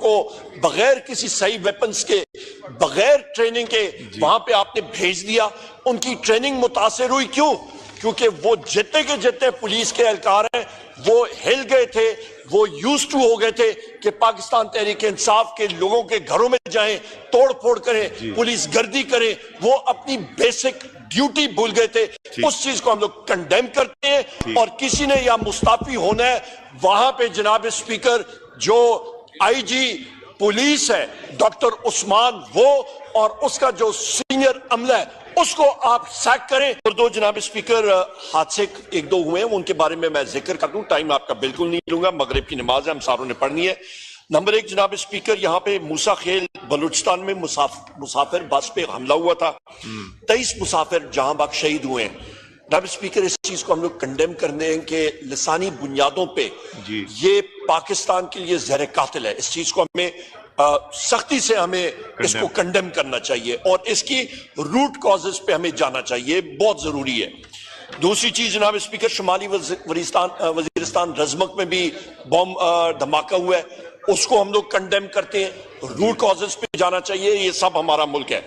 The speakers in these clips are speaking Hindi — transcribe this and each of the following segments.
को बगैर किसी सही वेपन्स के, बगैर ट्रेनिंग के वहां पे आपने भेज दिया। उनकी ट्रेनिंग मुतासिर हुई, क्यों? क्योंकि वो जितने के जितने पुलिस के एहलकार हैं वो हिल गए थे, वो यूज्ड टू हो गए थे कि पाकिस्तान तहरीक इंसाफ के लोगों के घरों में जाएं, तोड़ फोड़ करें, पुलिस गर्दी करें। वो अपनी बेसिक ड्यूटी भूल गए थे। उस चीज को हम लोग कंडेम करते हैं और किसी ने या मुस्ताफी होना है वहां पे जनाब स्पीकर जो आईजी पुलिस है डॉक्टर उस्मान, वो और उसका जो सीनियर अमला है उसको आप सैक करें। और दो जनाब स्पीकर हादसे एक दो हुए हैं, उनके बारे में मैं जिक्र कर दूं, टाइम आपका बिल्कुल नहीं लूंगा, मगरिब की नमाज है, हम सारों ने पढ़नी है। नंबर एक जनाब स्पीकर, यहाँ पे मूसा खेल बलूचिस्तान में मुसाफिर बस पे हमला हुआ था, 23 मुसाफिर जहां बाग शहीद हुए हैं। जनाब स्पीकर, इस चीज को हम लोग कंडेम करते हैं कि लिसानी बुनियादों पे ये पाकिस्तान के लिए जहर कातिल है। इस चीज को हमें सख्ती से हमें इसको कंडेम करना चाहिए और इसकी रूट कॉजेस पे हमें जाना चाहिए, बहुत जरूरी है। दूसरी चीज जनाब स्पीकर, शुमाली वजीरिस्तान रजमक में भी बम धमाका हुआ है, उसको हम लोग कंडेम करते हैं। रूट कॉजेस पे जाना चाहिए, ये सब हमारा मुल्क है।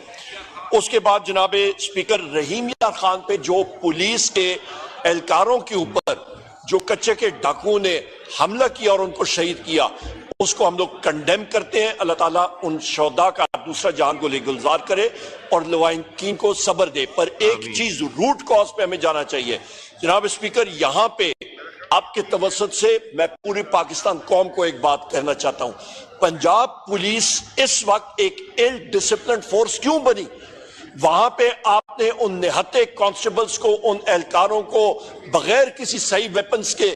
उसके बाद जनाब स्पीकर, रहीम यार खान पे जो पुलिस के एहलकारों के ऊपर जो कच्चे के डाकुओं ने हमला किया और उनको शहीद किया, उसको हम लोग कंडेम करते हैं। अल्लाह ताला उन शोदा का दूसरा जान को ले गुलजार करे और लवाकिन को सब्र दे। पर एक चीज, रूट कॉज पे हमें जाना चाहिए। जनाब स्पीकर, यहां पे आपके तवसत से मैं पूरी पाकिस्तान कौम को एक बात कहना चाहता हूं, पंजाब पुलिस इस वक्त एक इल डिसिप्लिन फोर्स क्यों बनी? वहां पे आपने उन निहत्ते कांस्टेबल्स को, उन एहलकारों को बगैर किसी सही वेपन्स के,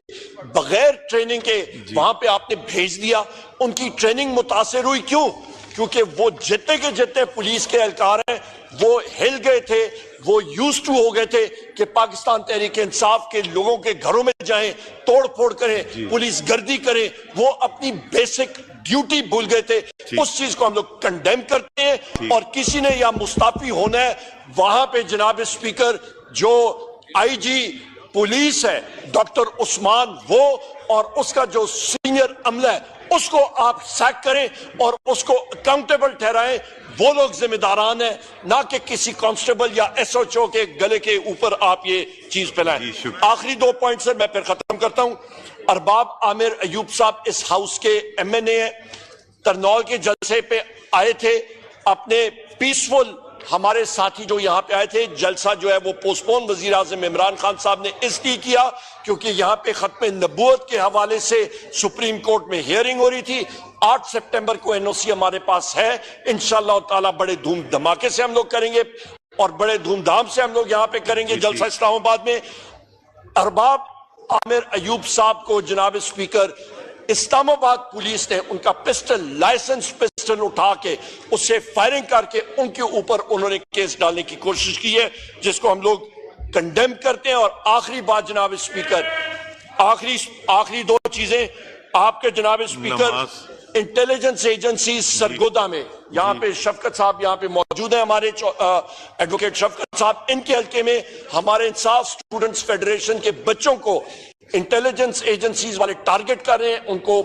बगैर ट्रेनिंग के वहां पे आपने भेज दिया। उनकी ट्रेनिंग मुतासिर हुई, क्यों? क्योंकि वो जितने के जितने पुलिस के एहलकार हैं वो हिल गए थे, वो यूज्ड टू हो गए थे कि पाकिस्तान तहरीक इंसाफ के लोगों के घरों में जाएं, तोड़ फोड़ करें, पुलिस गर्दी करें। वो अपनी बेसिक ड्यूटी भूल गए थे। उस चीज को हम लोग कंडेम करते हैं और किसी ने या मुस्ताफी होना है वहां पे जनाब स्पीकर जो आईजी पुलिस है डॉक्टर उस्मान, वो और उसका जो सीनियर अमला है उसको आप सैक करें और उसको अकाउंटेबल ठहराएं। वो लोग जिम्मेदारान है, ना कि किसी कांस्टेबल या एसओचओ के गले के ऊपर आप ये चीज फैलाएं। आखिरी 2 पॉइंट से मैं फिर खत्म करता हूं। अरबाब आमिर अयूब साहब इस हाउस के एमएनए तरनौल के जलसे पे आए थे, अपने पीसफुल हमारे साथी जो यहाँ पे आए थे, जलसा जो है वो पोस्टपोन वजीर आज़म इमरान खान साहब ने इसलिए किया क्योंकि यहाँ पे खत्म नबूवत के हवाले से सुप्रीम कोर्ट में हियरिंग हो रही थी। 8 सितंबर को एनओसी हमारे पास है, इंशाअल्लाह ताला बड़े धूम धमाके से हम लोग करेंगे और बड़े धूमधाम से हम लोग यहाँ पे करेंगे जलसा इस्लामाबाद में। अरबाब आमिर अयूब साहब को जनाब स्पीकर इस्लामाबाद पुलिस ने उनका पिस्टल, लाइसेंस पिस्टल उठा के उससे फायरिंग करके उनके ऊपर उन्होंने केस डालने की कोशिश की है, जिसको हम लोग कंडेम करते हैं। और आखिरी बात जनाब स्पीकर, आखिरी 2 चीजें आपके जनाब स्पीकर, इंटेलिजेंस एजेंसी सरगोदा में यहाँ पे शफकत साहब यहाँ पे मौजूद है, हमारे एडवोकेट शफकत साहब, इनके हल्के में हमारे इंसाफ स्टूडेंट्स फेडरेशन के बच्चों को इंटेलिजेंस एजेंसीज वाले टारगेट कर रहे हैं, उनको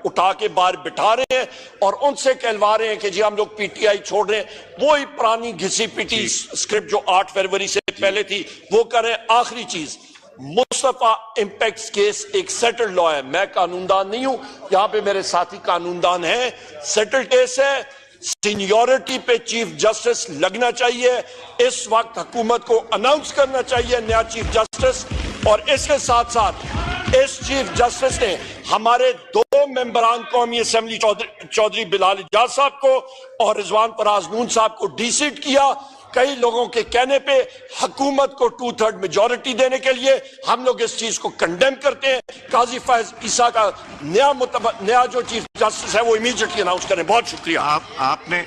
उठा के बाहर बिठा रहे हैं और उनसे कहलवा रहे हैं कि जी हम लोग पीटीआई छोड़ रहे हैं। वो ही पुरानी घिसी पीटी स्क्रिप्ट जो 8 फरवरी से पहले थी वो कर रहे हैं। आखिरी चीज, मुस्तफा इंपैक्ट केस एक सेटल्ड लॉ है, मैं कानूनदान नहीं हूं, यहां पे मेरे साथी कानूनदान हैं, सेटल्ड केस है, सीनियोरिटी पे चीफ जस्टिस लगना चाहिए। इस वक्त हुकूमत को अनाउंस करना चाहिए नया चीफ जस्टिस, और इसके साथ साथ इस चीफ जस्टिस ने हमारे 2 मेंबरान कौमी असेंबली चौधरी बिलाल इजाज साहब को और रिजवान फराज नून साहब को डीसीट किया। कई लोगों के कहने पे हुकूमत को 2/3 मेजॉरिटी देने के लिए हम लोग इस चीज को कंडेम करते हैं। काजी फैज ईसा का नया जो चीफ जस्टिस है वो इमीडिएटली अनाउंस करें। बहुत शुक्रिया। आपने